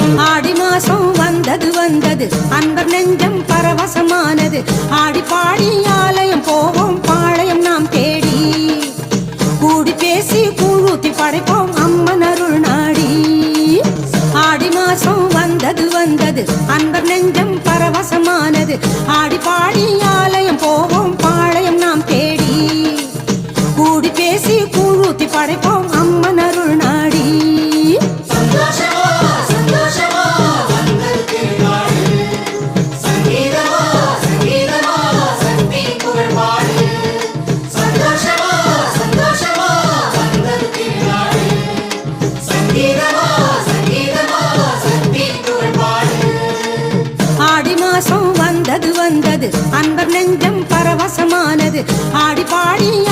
ஆடி மாசம் வந்தது வந்தது அன்பர் நெஞ்சம் பரவசமானது. ஆடி பாடி ஆலயம் போவோம் பாளையம் நாம் தேடி. கூடி பேசி கூழூத்தி படைப்போம் அம்மன் அருள் நாடி. ஆடி மாசம் வந்தது வந்தது அன்பர் நெஞ்சம் பரவசமானது. ஆடி பாடி ஆலயம் போவோம் பாளையம் நாம் தேடி. கூடி பேசி கூழூத்தி படைப்போம் அம்மன் அருள் நாடி. ஆடி மாசம் வந்தது வந்தது அன்பர் நெஞ்சம் பரவசமானது. ஆடி பாடி